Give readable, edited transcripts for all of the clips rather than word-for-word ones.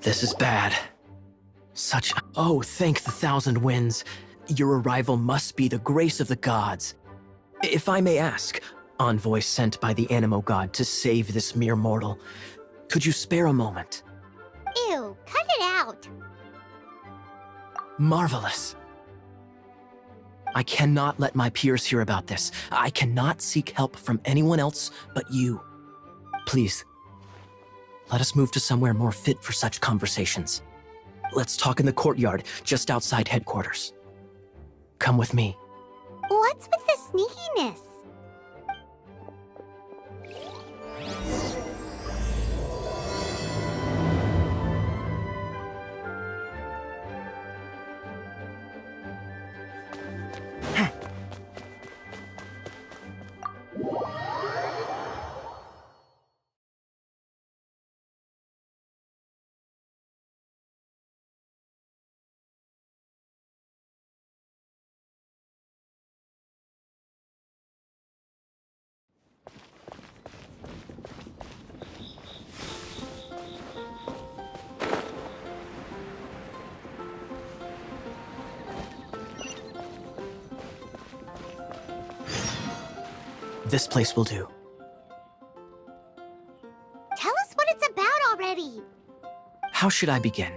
This is bad. Oh, thank the thousand winds. Your arrival must be the grace of the gods. If I may ask, envoy sent by the Animo god to save this mere mortal, could you spare a moment? Ew, cut it out. Marvelous. I cannot let my peers hear about this. I cannot seek help from anyone else but you. Please, let us move to somewhere more fit for such conversations. Let's talk in the courtyard, just outside headquarters. Come with me. What's with the sneakiness? This place will do. Tell us what it's about already. How should I begin?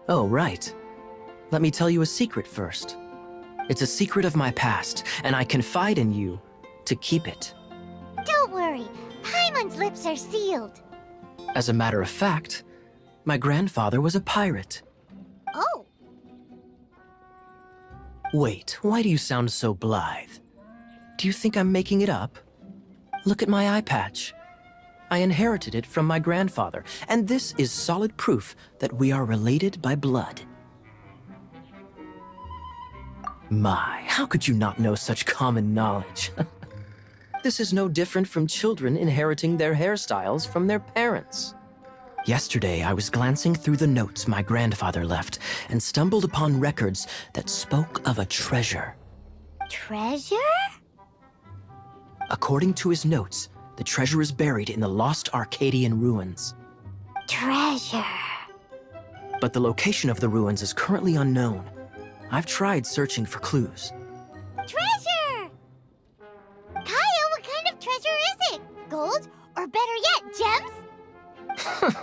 Oh, right. Let me tell you a secret first. It's a secret of my past, and I confide in you to keep it. Don't worry, Paimon's lips are sealed. As a matter of fact, my grandfather was a pirate. Oh. Wait, why do you sound so blithe? Do you think I'm making it up? Look at my eye patch. I inherited it from my grandfather, and this is solid proof that we are related by blood. My, how could you not know such common knowledge? This is no different from children inheriting their hairstyles from their parents. Yesterday, I was glancing through the notes my grandfather left and stumbled upon records that spoke of a treasure. Treasure? According to his notes, the treasure is buried in the lost Arcadian ruins. Treasure. But the location of the ruins is currently unknown. I've tried searching for clues. Treasure! Kaya, what kind of treasure is it? Gold? Or better yet, gems?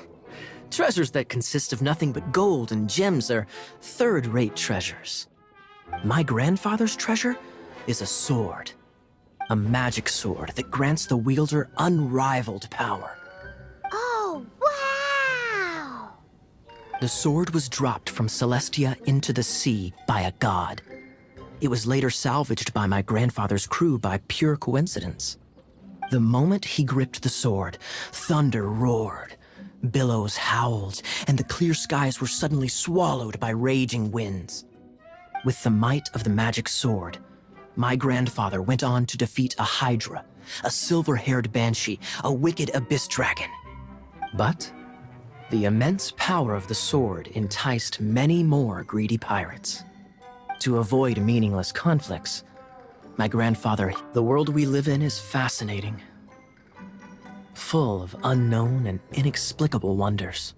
Treasures that consist of nothing but gold and gems are third-rate treasures. My grandfather's treasure is a sword. A magic sword that grants the wielder unrivaled power. Oh, wow! The sword was dropped from Celestia into the sea by a god. It was later salvaged by my grandfather's crew by pure coincidence. The moment he gripped the sword, thunder roared, billows howled, and the clear skies were suddenly swallowed by raging winds. With the might of the magic sword, my grandfather went on to defeat a hydra, a silver-haired banshee, a wicked abyss dragon. But the immense power of the sword enticed many more greedy pirates. To avoid meaningless conflicts, my grandfather, the world we live in is fascinating, full of unknown and inexplicable wonders.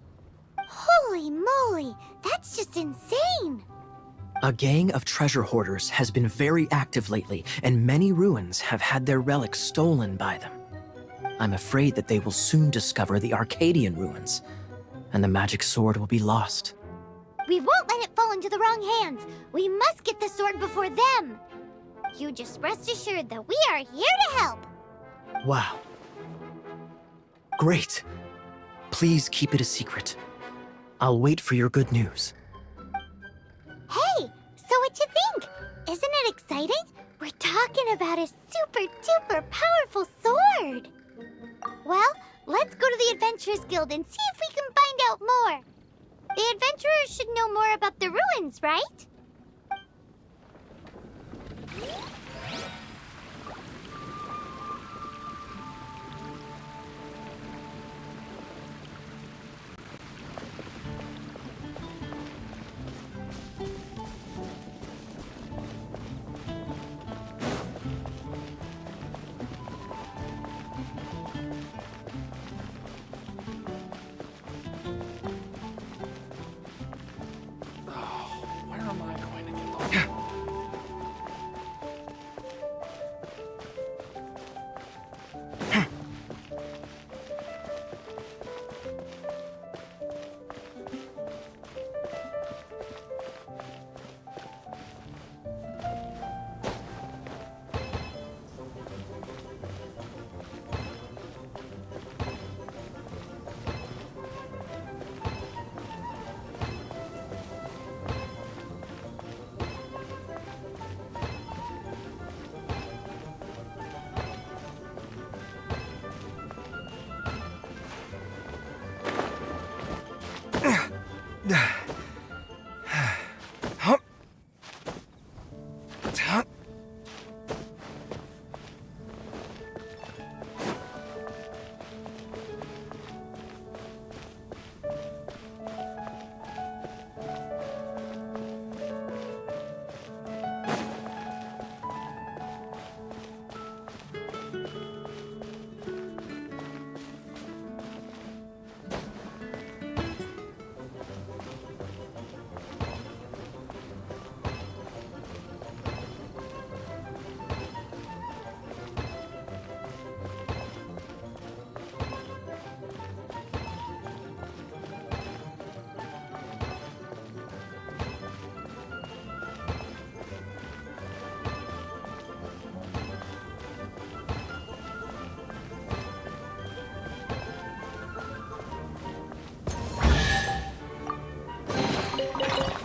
Holy moly, that's just insane! A gang of treasure hoarders has been very active lately, and many ruins have had their relics stolen by them. I'm afraid that they will soon discover the Arcadian ruins, and the magic sword will be lost. We won't let it fall into the wrong hands. We must get the sword before them. You just rest assured that we are here to help. Wow. Great. Please keep it a secret. I'll wait for your good news. Hey, so what you think? Isn't it exciting? We're talking about a super-duper powerful sword. Well, let's go to the Adventurers Guild and see if we can find out more. The adventurers should know more about the ruins, right?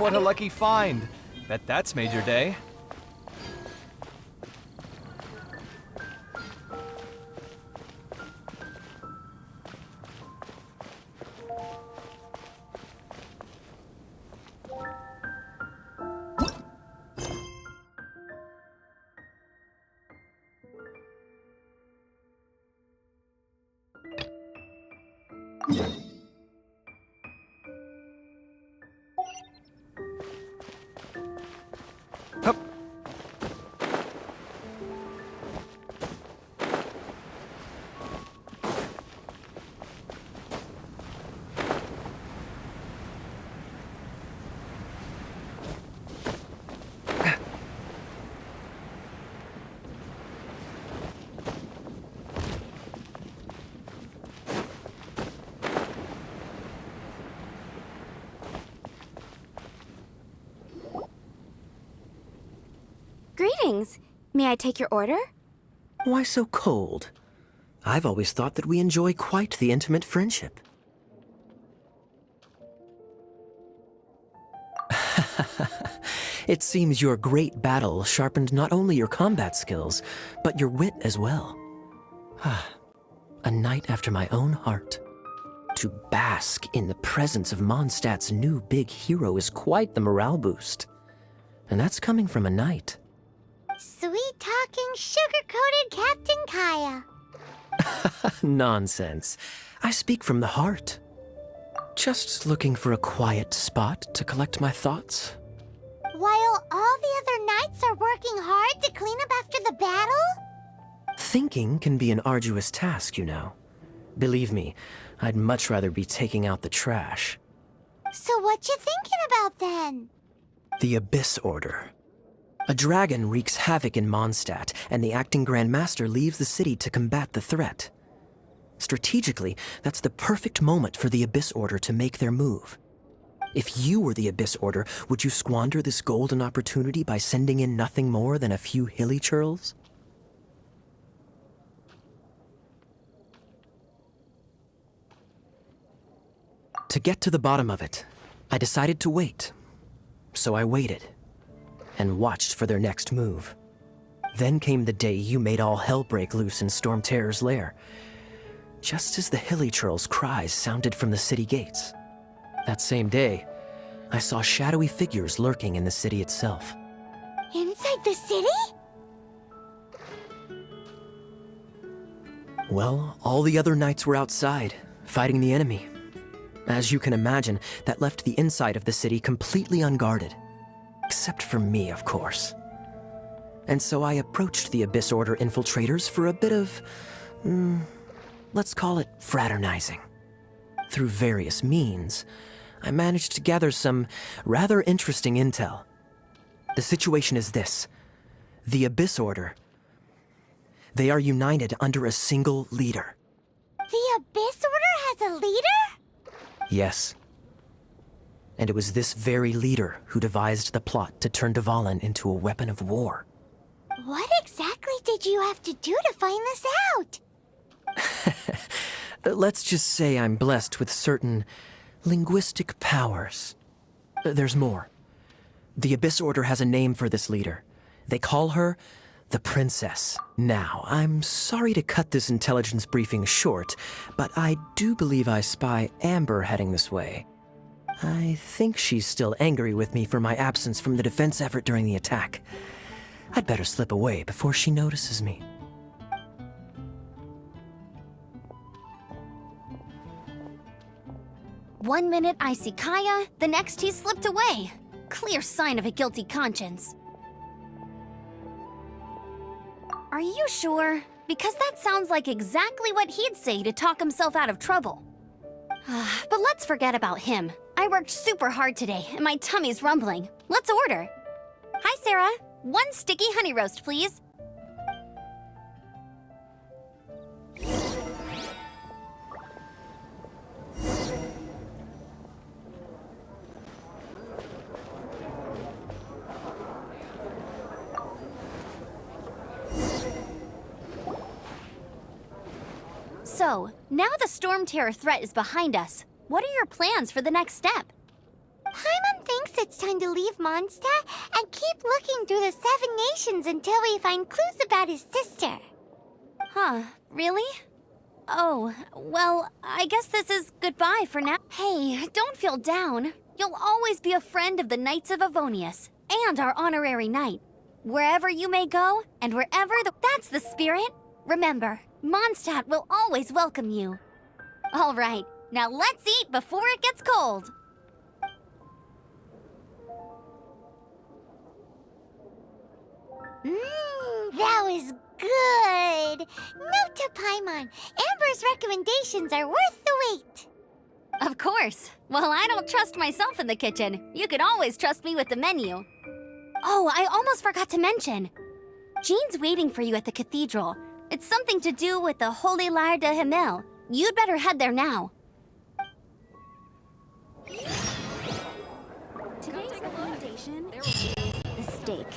What a lucky find. Bet that's made your day. Hup. Greetings. May I take your order? Why so cold? I've always thought that we enjoy quite the intimate friendship. It seems your great battle sharpened not only your combat skills, but your wit as well. A knight after my own heart. To bask in the presence of Mondstadt's new big hero is quite the morale boost. And that's coming from a knight. Sweet-talking, sugar-coated Captain Kaya. Nonsense. I speak from the heart. Just looking for a quiet spot to collect my thoughts. While all the other knights are working hard to clean up after the battle? Thinking can be an arduous task, you know. Believe me, I'd much rather be taking out the trash. So what you thinking about then? The Abyss Order. A dragon wreaks havoc in Mondstadt, and the acting Grand Master leaves the city to combat the threat. Strategically, that's the perfect moment for the Abyss Order to make their move. If you were the Abyss Order, would you squander this golden opportunity by sending in nothing more than a few hilly churls? To get to the bottom of it, I decided to wait. So I waited, and watched for their next move. Then came the day you made all hell break loose in Storm Terror's lair, just as the hilly churl's cries sounded from the city gates. That same day, I saw shadowy figures lurking in the city itself. Inside the city? Well, all the other knights were outside, fighting the enemy. As you can imagine, that left the inside of the city completely unguarded. Except for me, of course. And so I approached the Abyss Order infiltrators for a bit of, let's call it fraternizing. Through various means, I managed to gather some rather interesting intel. The situation is this. The Abyss Order, they are united under a single leader. The Abyss Order has a leader? Yes. And it was this very leader who devised the plot to turn Dvalin into a weapon of war. What exactly did you have to do to find this out? Let's just say I'm blessed with certain linguistic powers. There's more. The Abyss Order has a name for this leader. They call her the Princess. Now, I'm sorry to cut this intelligence briefing short, but I do believe I spy Amber heading this way. I think she's still angry with me for my absence from the defense effort during the attack. I'd better slip away before she notices me. One minute I see Kaya, the next he's slipped away. Clear sign of a guilty conscience. Are you sure? Because that sounds like exactly what he'd say to talk himself out of trouble. But let's forget about him. I worked super hard today, and my tummy's rumbling. Let's order. Hi, Sarah. 1 sticky honey roast, please. So, now the Storm Terror threat is behind us. What are your plans for the next step? Paimon thinks it's time to leave Mondstadt and keep looking through the 7 nations until we find clues about his sister. Huh, really? Oh, well, I guess this is goodbye for now. Hey, don't feel down. You'll always be a friend of the Knights of Avonius, and our honorary knight. Wherever you may go, and wherever that's the spirit. Remember, Mondstadt will always welcome you. All right, now let's eat before it gets cold. That was good. Note to Paimon, Amber's recommendations are worth the wait. Of course. Well, I don't trust myself in the kitchen. You can always trust me with the menu. Oh, I almost forgot to mention. Jean's waiting for you at the cathedral. It's something to do with the Holy Lyre de Himmel. You'd better head there now. Today's recommendation is the steak.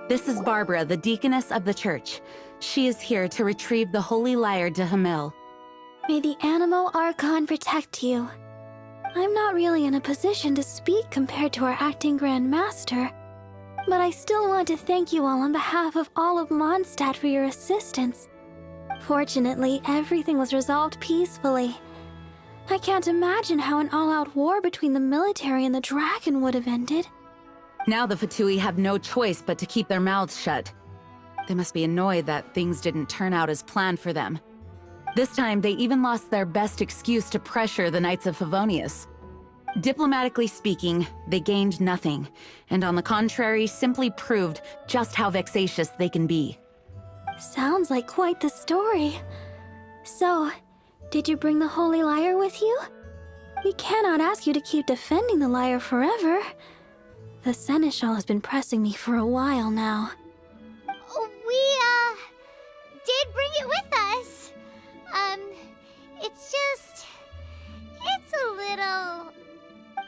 This is Barbara, the deaconess of the church. She is here to retrieve the Holy Lyre de Himmel. May the Animo Archon protect you. I'm not really in a position to speak compared to our acting Grand Master, but I still want to thank you all on behalf of all of Mondstadt for your assistance. Fortunately, everything was resolved peacefully. I can't imagine how an all-out war between the military and the dragon would have ended. Now the Fatui have no choice but to keep their mouths shut. They must be annoyed that things didn't turn out as planned for them. This time, they even lost their best excuse to pressure the Knights of Favonius. Diplomatically speaking, they gained nothing, and on the contrary, simply proved just how vexatious they can be. Sounds like quite the story. So, did you bring the Holy Lyre with you? We cannot ask you to keep defending the lyre forever. The Seneschal has been pressing me for a while now. We, did bring it with us. It's a little...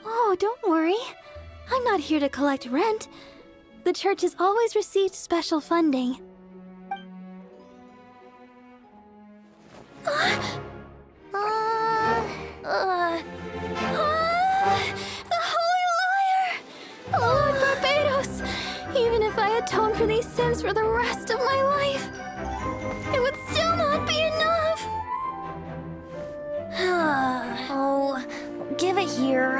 Oh, don't worry. I'm not here to collect rent. The church has always received special funding. The Holy Lyre! Lord Barbados! Even if I atone for these sins for the rest of my life, it would still not be enough! Oh, give it here.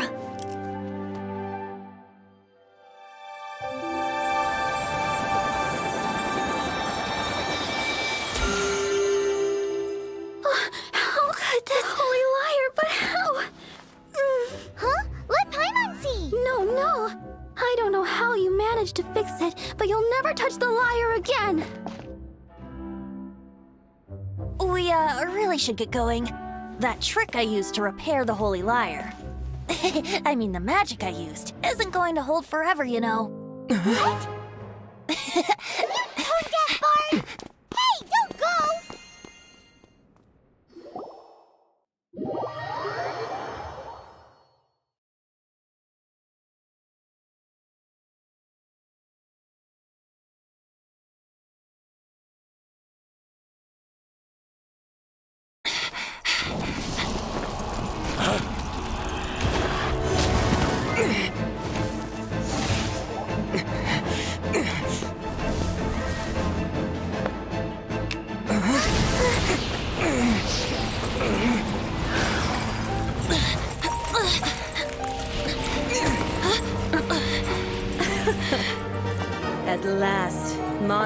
How could this Holy Lyre, but how? Huh? Let Paimon see! No. I don't know how you managed to fix it, but you'll never touch the lyre again! We, really should get going. That trick I used to repair the Holy Lyre. I mean, the magic I used isn't going to hold forever, you know. What? Tone deaf, Bard! Hey, don't go!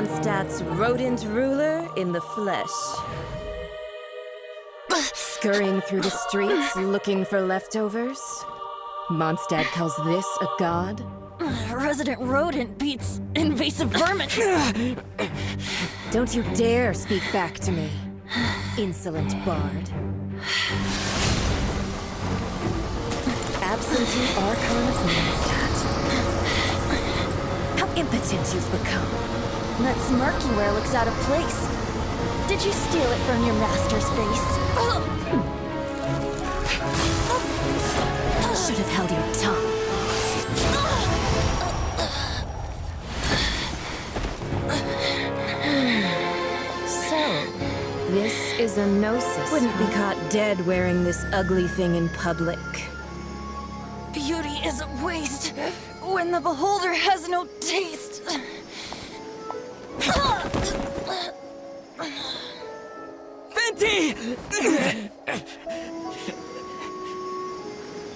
Mondstadt's rodent ruler in the flesh. Scurrying through the streets looking for leftovers? Mondstadt calls this a god? Resident rodent beats invasive vermin. Don't you dare speak back to me, insolent bard. Absentee Archon of Mondstadt. How impotent you've become. That smirk you wear looks out of place. Did you steal it from your master's face? Should have held your tongue. So, this is a gnosis. Wouldn't be caught dead wearing this ugly thing in public. Beauty is a waste when the beholder has no taste. Venti!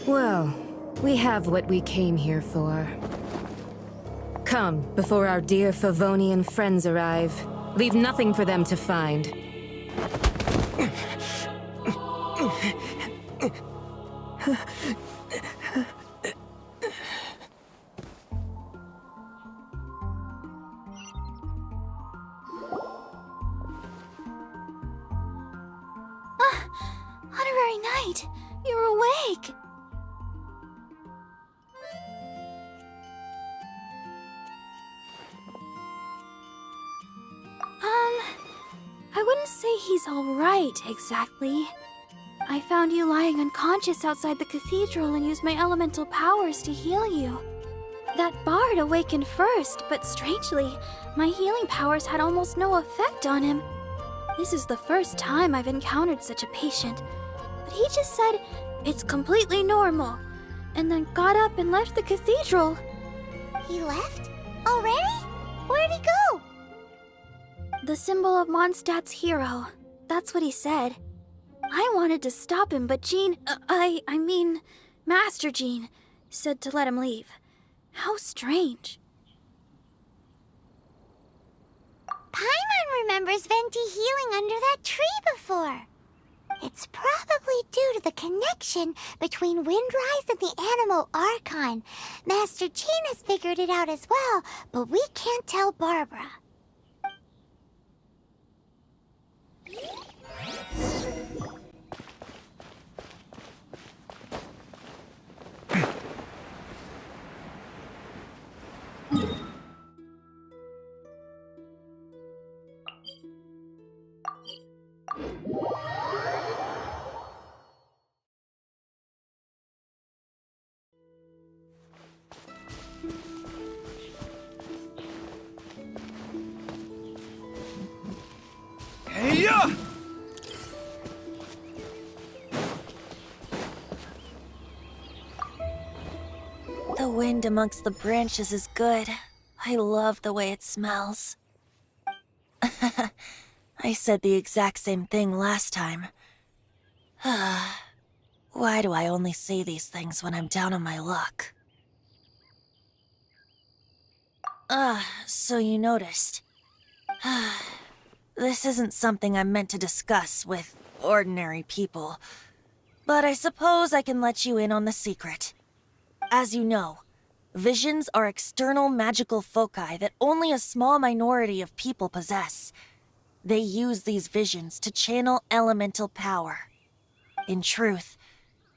Well, we have what we came here for. Come, before our dear Favonian friends arrive. Leave nothing for them to find. Honorary Knight, you're awake. I wouldn't say he's alright, exactly. I found you lying unconscious outside the cathedral and used my elemental powers to heal you. That bard awakened first, but strangely, my healing powers had almost no effect on him. This is the first time I've encountered such a patient, but he just said it's completely normal, and then got up and left the cathedral. He left? Already? Where'd he go? The symbol of Mondstadt's hero. That's what he said. I wanted to stop him, but Jean, I mean, Master Jean, said to let him leave. How strange. Paimon remembers Venti healing under that tree before. It's probably due to the connection between Windrise and the Animal Archon. Master Jean has figured it out as well, but we can't tell Barbara. Hey-ya! The wind amongst the branches is good. I love the way it smells. I said the exact same thing last time. Why do I only say these things when I'm down on my luck? So you noticed. This isn't something I'm meant to discuss with ordinary people, but I suppose I can let you in on the secret. As you know, visions are external magical foci that only a small minority of people possess. They use these visions to channel elemental power. In truth,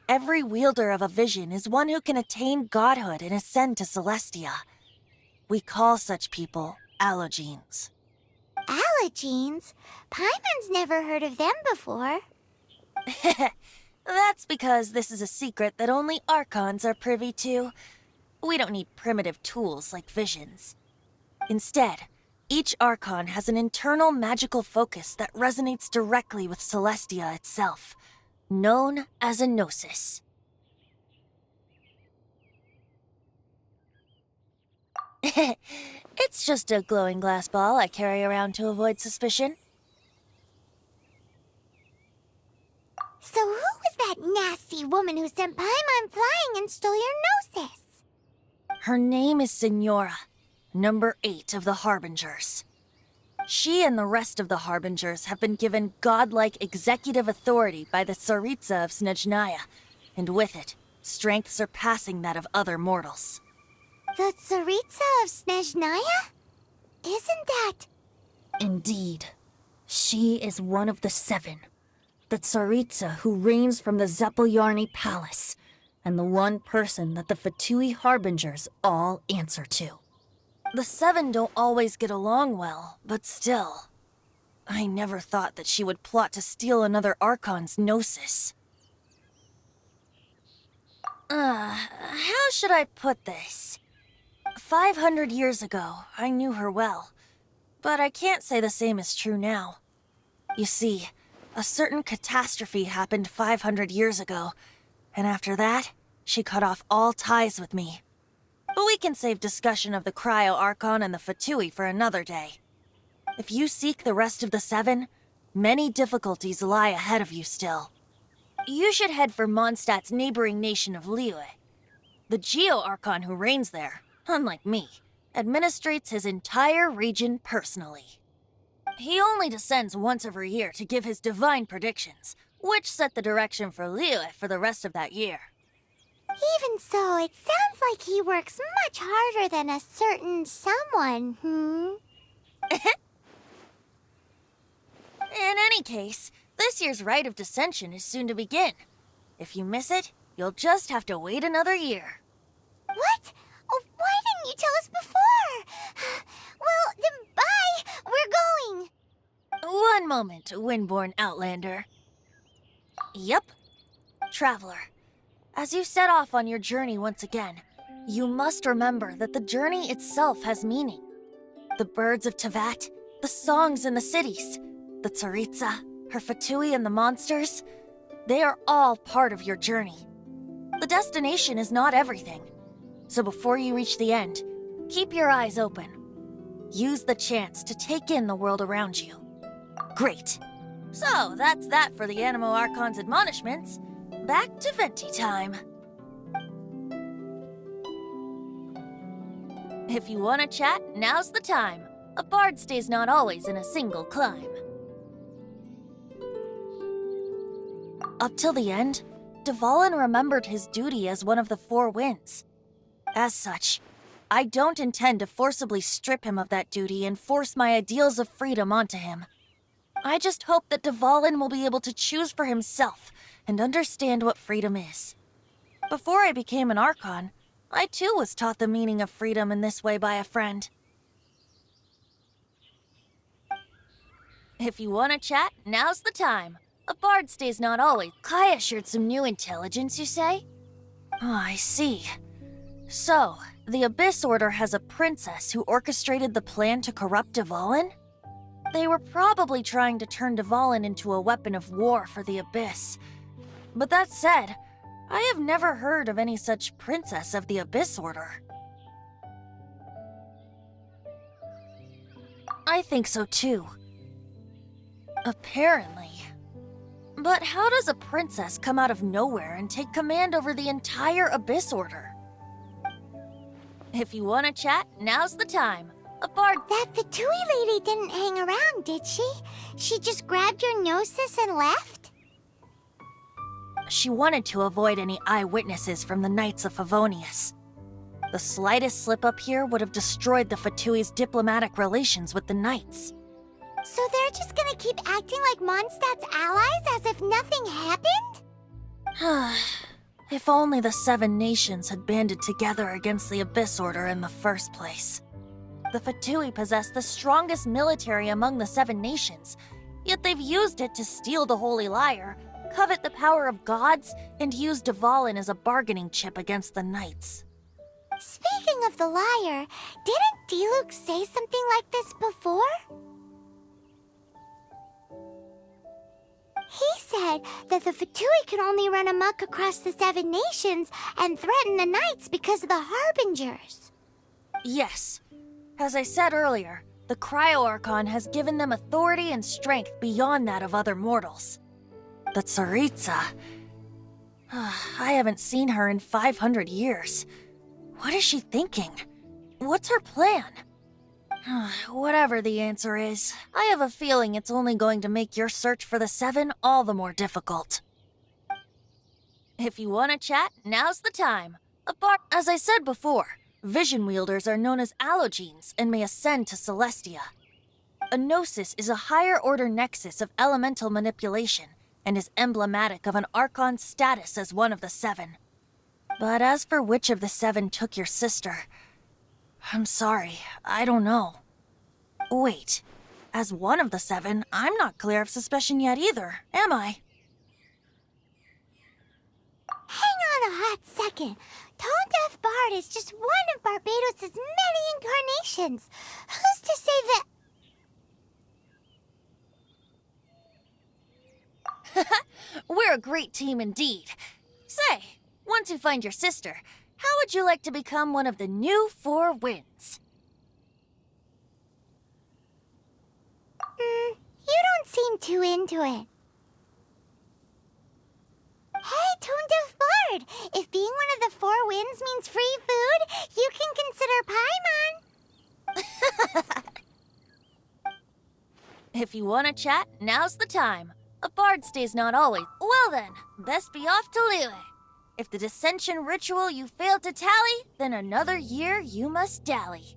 every wielder of a vision is one who can attain godhood and ascend to Celestia. We call such people allogenes. Allogenes? Paimon's never heard of them before. That's because this is a secret that only Archons are privy to. We don't need primitive tools like visions. Instead, each Archon has an internal magical focus that resonates directly with Celestia itself, known as a gnosis. It's just a glowing glass ball I carry around to avoid suspicion. So who was that nasty woman who sent Paimon flying and stole your gnosis? Her name is Signora, number 8 of the Harbingers. She and the rest of the Harbingers have been given godlike executive authority by the Tsaritsa of Snezhnaya, and with it, strength surpassing that of other mortals. The Tsaritsa of Snezhnaya? Isn't that... Indeed. She is one of the 7. The Tsaritsa who reigns from the Zeppeljárny Palace, and the one person that the Fatui Harbingers all answer to. The 7 don't always get along well, but still. I never thought that she would plot to steal another Archon's Gnosis. How should I put this? 500 years ago, I knew her well, but I can't say the same is true now. You see, a certain catastrophe happened 500 years ago, and after that, she cut off all ties with me. But we can save discussion of the Cryo Archon and the Fatui for another day. If you seek the rest of the 7, many difficulties lie ahead of you still. You should head for Mondstadt's neighboring nation of Liyue. The Geo Archon who reigns there, unlike me, administrates his entire region personally. He only descends once every year to give his divine predictions, which set the direction for Liyue for the rest of that year. Even so, it sounds like he works much harder than a certain someone, In any case, this year's Rite of Dissension is soon to begin. If you miss it, you'll just have to wait another year. What? Oh, why didn't you tell us before? Well, then bye! We're going! One moment, Windborn Outlander. Yep. Traveler, as you set off on your journey once again, you must remember that the journey itself has meaning. The birds of Tevat, the songs in the cities, the Tsaritsa, her Fatui and the monsters, they are all part of your journey. The destination is not everything. So before you reach the end, keep your eyes open. Use the chance to take in the world around you. Great. So that's that for the Animo Archon's admonishments. Back to Venti time. If you want to chat, now's the time. A bard stays not always in a single climb. Up till the end, Dvalin remembered his duty as one of the 4 winds. As such, I don't intend to forcibly strip him of that duty and force my ideals of freedom onto him. I just hope that Dvalin will be able to choose for himself and understand what freedom is. Before I became an Archon, I too was taught the meaning of freedom in this way by a friend. If you want to chat, now's the time. A bard stays not always. Kaya shared some new intelligence, you say? Oh, I see. So, the Abyss Order has a princess who orchestrated the plan to corrupt Dvalin? They were probably trying to turn Dvalin into a weapon of war for the Abyss. But that said, I have never heard of any such princess of the Abyss Order. I think so too. Apparently. But how does a princess come out of nowhere and take command over the entire Abyss Order? If you want to chat, now's the time. A bard— That Fatui lady didn't hang around, did she? She just grabbed your gnosis and left? She wanted to avoid any eyewitnesses from the Knights of Favonius. The slightest slip-up here would have destroyed the Fatui's diplomatic relations with the Knights. So they're just gonna keep acting like Mondstadt's allies as if nothing happened? If only the 7 nations had banded together against the Abyss Order in the first place. The Fatui possess the strongest military among the 7 nations, yet they've used it to steal the Holy Lyre, covet the power of gods, and use Dvalin as a bargaining chip against the Knights. Speaking of the lyre, didn't Diluc say something like this before? He said that the Fatui could only run amok across the 7 nations and threaten the Knights because of the Harbingers. Yes. As I said earlier, the Cryo Archon has given them authority and strength beyond that of other mortals. The Tsaritsa... I haven't seen her in 500 years. What is she thinking? What's her plan? Whatever the answer is, I have a feeling it's only going to make your search for the Seven all the more difficult. If you want to chat, now's the time. As I said before, vision wielders are known as allogenes and may ascend to Celestia. A gnosis is a higher-order nexus of elemental manipulation and is emblematic of an Archon's status as one of the Seven. But as for which of the Seven took your sister, I'm sorry, I don't know. Wait, as one of the Seven, I'm not clear of suspicion yet either, am I? Hang on a hot second. Tone Deaf Bard is just one of Barbados' many incarnations. Who's to say that... We're a great team indeed. Say, once you find your sister, how would you like to become one of the new Four Winds? You don't seem too into it. Hey, Tone Deaf Bard! If being one of the Four Winds means free food, you can consider Paimon. If you want to chat, now's the time. A bard stays not always. Well then, best be off to Liyue. If the dissension ritual you failed to tally, then another year you must dally.